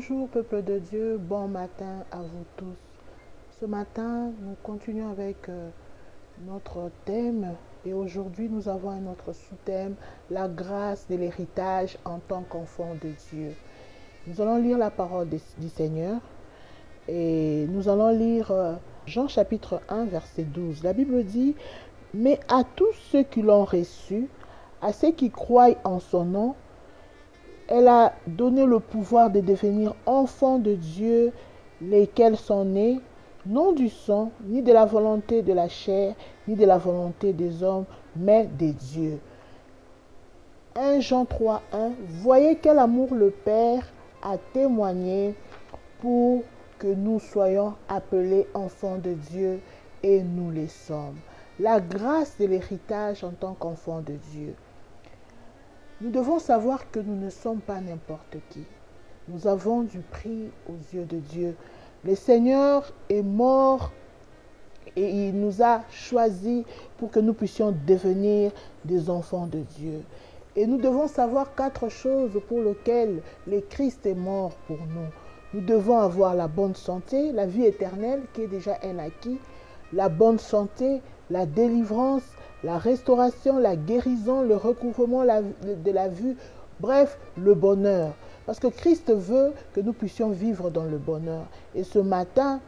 Bonjour peuple de Dieu, bon matin à vous tous. Ce matin, nous continuons avec notre thème et aujourd'hui nous avons un autre sous-thème, la grâce de l'héritage en tant qu'enfant de Dieu. Nous allons lire la parole du Seigneur et nous allons lire Jean chapitre 1 verset 12. La Bible dit, mais à tous ceux qui l'ont reçu, à ceux qui croient en son nom, elle a donné le pouvoir de devenir enfants de Dieu, lesquels sont nés, non du sang, ni de la volonté de la chair, ni de la volonté des hommes, mais de Dieu. 1 Jean 3, 1. Voyez quel amour le Père a témoigné pour que nous soyons appelés enfants de Dieu, et nous les sommes. La grâce de l'héritage en tant qu'enfants de Dieu. Nous devons savoir que nous ne sommes pas n'importe qui. Nous avons du prix aux yeux de Dieu. Le Seigneur est mort et il nous a choisis pour que nous puissions devenir des enfants de Dieu. Et nous devons savoir 4 choses pour lesquelles le Christ est mort pour nous. Nous devons avoir la bonne santé, la vie éternelle qui est déjà un acquis, la bonne santé, la délivrance, la restauration, la guérison, le recouvrement de la vue, bref, le bonheur. Parce que Christ veut que nous puissions vivre dans le bonheur. Et ce matin,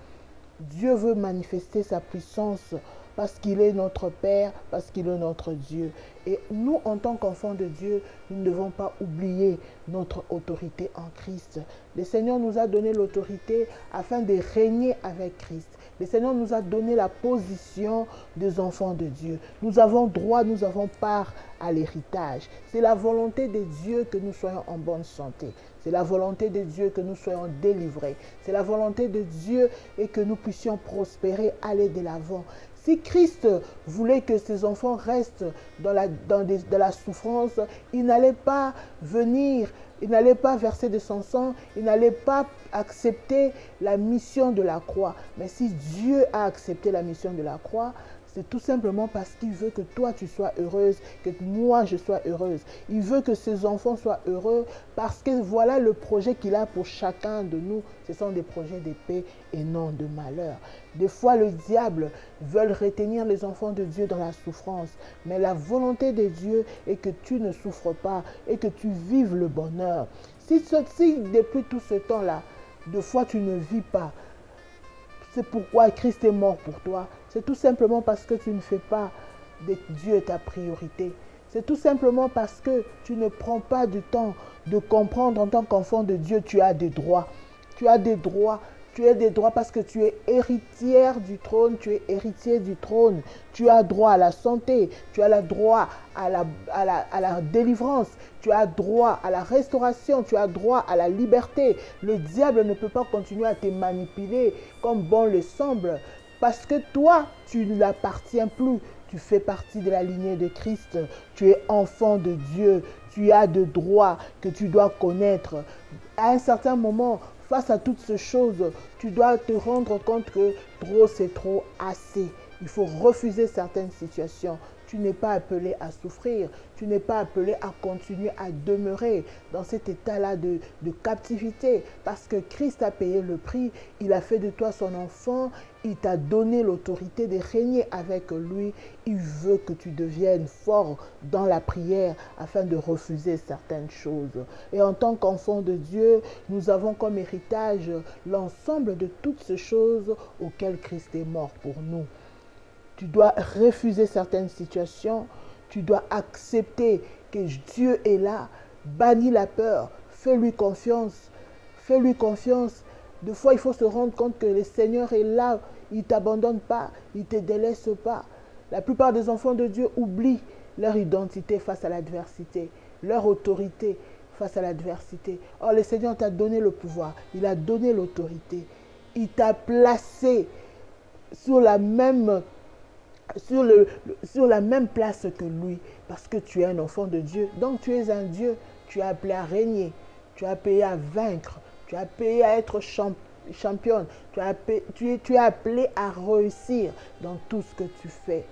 Dieu veut manifester sa puissance parce qu'il est notre Père, parce qu'il est notre Dieu. Et nous, en tant qu'enfants de Dieu, nous ne devons pas oublier notre autorité en Christ. Le Seigneur nous a donné l'autorité afin de régner avec Christ. Le Seigneur nous a donné la position des enfants de Dieu. Nous avons droit, nous avons part à l'héritage. C'est la volonté de Dieu que nous soyons en bonne santé. C'est la volonté de Dieu que nous soyons délivrés. C'est la volonté de Dieu et que nous puissions prospérer, aller de l'avant. Si Christ voulait que ses enfants restent dans la souffrance, il n'allait pas venir, il n'allait pas verser de son sang, il n'allait pas accepter la mission de la croix. Mais si Dieu a accepté la mission de la croix, c'est tout simplement parce qu'il veut que toi tu sois heureuse, que moi je sois heureuse. Il veut que ses enfants soient heureux parce que voilà le projet qu'il a pour chacun de nous. Ce sont des projets de paix et non de malheur. Des fois le diable veut retenir les enfants de Dieu dans la souffrance. Mais la volonté de Dieu est que tu ne souffres pas et que tu vives le bonheur. Si depuis tout ce temps-là, de fois tu ne vis pas, c'est pourquoi Christ est mort pour toi. C'est tout simplement parce que tu ne fais pas de Dieu ta priorité. C'est tout simplement parce que tu ne prends pas du temps de comprendre en tant qu'enfant de Dieu, tu as des droits. Tu as des droits. Tu as des droits parce que tu es héritière du trône, tu es héritier du trône. Tu as droit à la santé, tu as le droit à la délivrance, tu as droit à la restauration, tu as droit à la liberté. Le diable ne peut pas continuer à te manipuler comme bon le semble parce que toi, tu ne l'appartiens plus. Tu fais partie de la lignée de Christ. Tu es enfant de Dieu. Tu as des droits que tu dois connaître. À un certain moment, face à toutes ces choses, tu dois te rendre compte que trop, c'est trop, assez. Il faut refuser certaines situations. Tu n'es pas appelé à souffrir. Tu n'es pas appelé à continuer à demeurer dans cet état-là de captivité. Parce que Christ a payé le prix. Il a fait de toi son enfant. Il t'a donné l'autorité de régner avec lui. Il veut que tu deviennes fort dans la prière afin de refuser certaines choses. Et en tant qu'enfant de Dieu, nous avons comme héritage l'ensemble de toutes ces choses auxquelles Christ est mort pour nous. Tu dois refuser certaines situations. Tu dois accepter que Dieu est là. Bannis la peur. Fais-lui confiance. Fais-lui confiance. Des fois, il faut se rendre compte que le Seigneur est là. Il ne t'abandonne pas. Il ne te délaisse pas. La plupart des enfants de Dieu oublient leur identité face à l'adversité, leur autorité face à l'adversité. Or, le Seigneur t'a donné le pouvoir. Il a donné l'autorité. Il t'a placé sur la même place que lui, parce que tu es un enfant de Dieu. Donc tu es un Dieu, tu es appelé à régner, tu es appelé à vaincre, tu es appelé à être championne, tu es appelé à réussir dans tout ce que tu fais.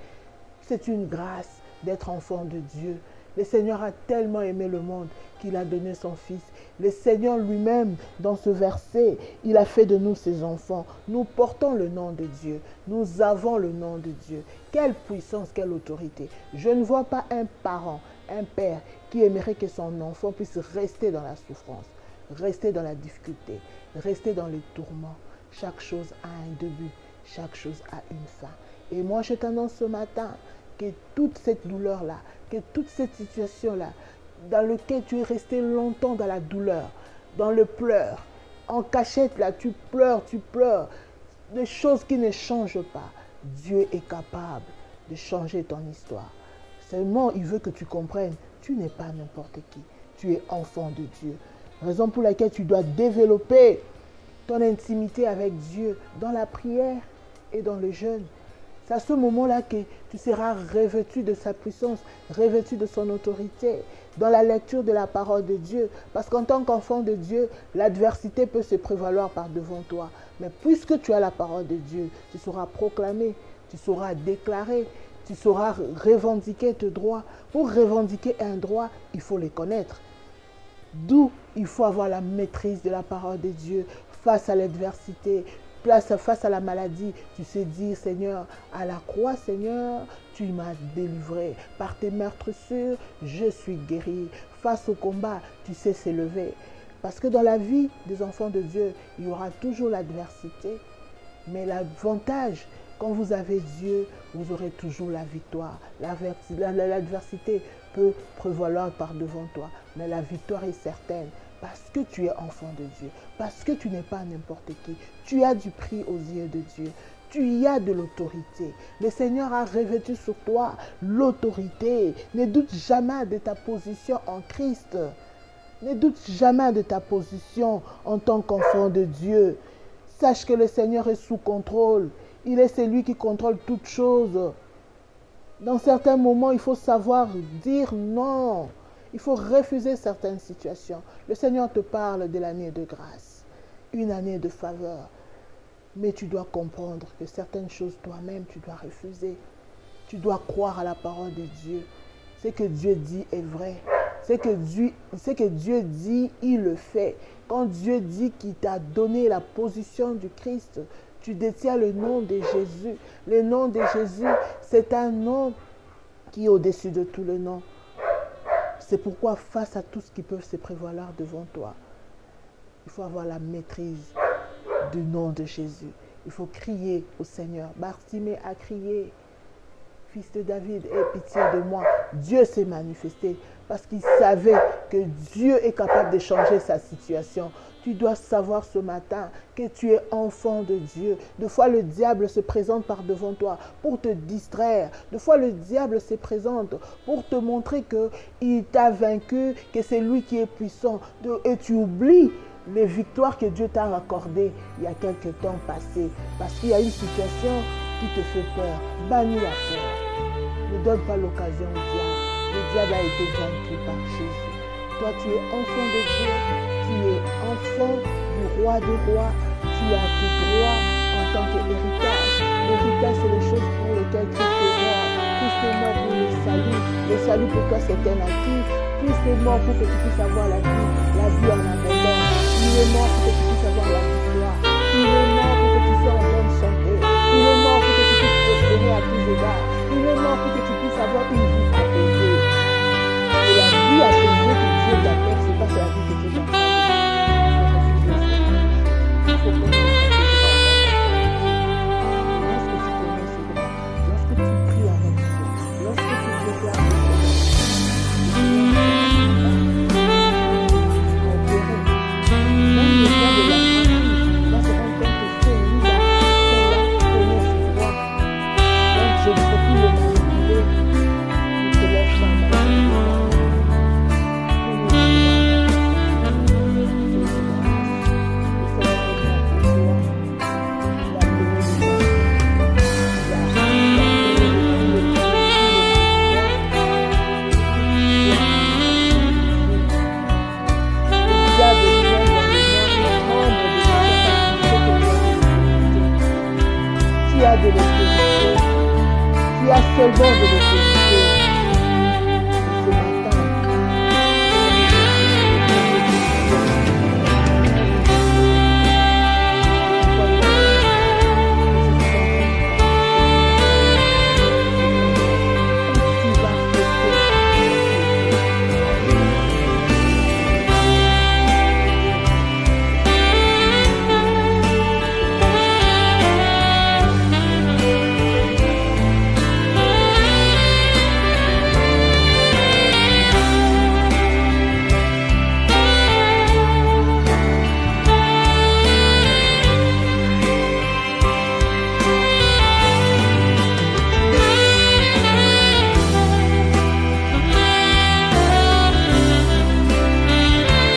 C'est une grâce d'être enfant de Dieu. Le Seigneur a tellement aimé le monde qu'il a donné son Fils. Le Seigneur lui-même, dans ce verset, il a fait de nous ses enfants. Nous portons le nom de Dieu. Nous avons le nom de Dieu. Quelle puissance, quelle autorité. Je ne vois pas un parent, un père qui aimerait que son enfant puisse rester dans la souffrance, rester dans la difficulté, rester dans les tourments. Chaque chose a un début, chaque chose a une fin. Et moi, je t'annonce ce matin que toute cette douleur-là, que toute cette situation-là, dans laquelle tu es resté longtemps dans la douleur, dans le pleur, en cachette là, tu pleures, des choses qui ne changent pas. Dieu est capable de changer ton histoire. Seulement, il veut que tu comprennes, tu n'es pas n'importe qui, tu es enfant de Dieu. Raison pour laquelle tu dois développer ton intimité avec Dieu dans la prière et dans le jeûne. C'est à ce moment-là que tu seras revêtu de sa puissance, revêtu de son autorité, dans la lecture de la parole de Dieu. Parce qu'en tant qu'enfant de Dieu, l'adversité peut se prévaloir par devant toi. Mais puisque tu as la parole de Dieu, tu sauras proclamer, tu sauras déclarer, tu sauras revendiquer tes droits. Pour revendiquer un droit, il faut les connaître. D'où il faut avoir la maîtrise de la parole de Dieu face à l'adversité, face à la maladie. Tu sais dire, Seigneur, à la croix, Seigneur, tu m'as délivré. Par tes meurtrissures, je suis guéri. Face au combat, tu sais s'élever. Parce que dans la vie des enfants de Dieu, il y aura toujours l'adversité. Mais l'avantage, quand vous avez Dieu, vous aurez toujours la victoire. L'adversité peut prévaloir par devant toi, mais la victoire est certaine. Parce que tu es enfant de Dieu, parce que tu n'es pas n'importe qui, tu as du prix aux yeux de Dieu, tu y as de l'autorité. Le Seigneur a revêtu sur toi l'autorité. Ne doute jamais de ta position en Christ. Ne doute jamais de ta position en tant qu'enfant de Dieu. Sache que le Seigneur est sous contrôle. Il est celui qui contrôle toutes choses. Dans certains moments, il faut savoir dire non. Il faut refuser certaines situations. Le Seigneur te parle de l'année de grâce, une année de faveur. Mais tu dois comprendre que certaines choses toi-même, tu dois refuser. Tu dois croire à la parole de Dieu. Ce que Dieu dit est vrai. Ce que Dieu dit, il le fait. Quand Dieu dit qu'il t'a donné la position du Christ, tu détiens le nom de Jésus. Le nom de Jésus, c'est un nom qui est au-dessus de tout le nom. C'est pourquoi, face à tout ce qui peut se prévaloir devant toi, il faut avoir la maîtrise du nom de Jésus. Il faut crier au Seigneur. Bartimée a crié, fils de David, aie pitié de moi. Dieu s'est manifesté parce qu'il savait que Dieu est capable de changer sa situation. Tu dois savoir ce matin que tu es enfant de Dieu. Des fois, le diable se présente par devant toi pour te distraire. Des fois, le diable se présente pour te montrer qu'il t'a vaincu, que c'est lui qui est puissant. Et tu oublies les victoires que Dieu t'a accordées il y a quelque temps passé. Parce qu'il y a une situation qui te fait peur. Bannis la peur. Ne donne pas l'occasion au diable. Le diable a été vaincu par Jésus. Toi, tu es enfant de Dieu, tu es enfant du roi des rois, tu as tes droits en tant qu'héritage. L'héritage, c'est les choses pour lesquelles Christ est mort. Christ est mort pour le salut. Le salut pour toi, c'est un acquis. Christ est mort pour que tu puisses avoir la vie en abondance. Il est mort pour que tu puisses avoir la victoire. Il est mort pour que tu sois en bonne santé. Il est mort pour que tu puisses prospérer à tous égards. Il est mort pour que tu puisses avoir une vie apaisée. Et la vie apaisée que Dieu t'appelle, c'est pas la vie que Dieu t'appelle. Il faut connaître ses droits. Lorsque tu pries avec Dieu, lorsque tu déclares avec Dieu, même le temps de la famille va se rendre compte que celui-là, connaît ses droits. Donc je ne peux plus le manipuler. Il te lève sa main. Tu as de l'autorité. Tu as seulement de l'autorité.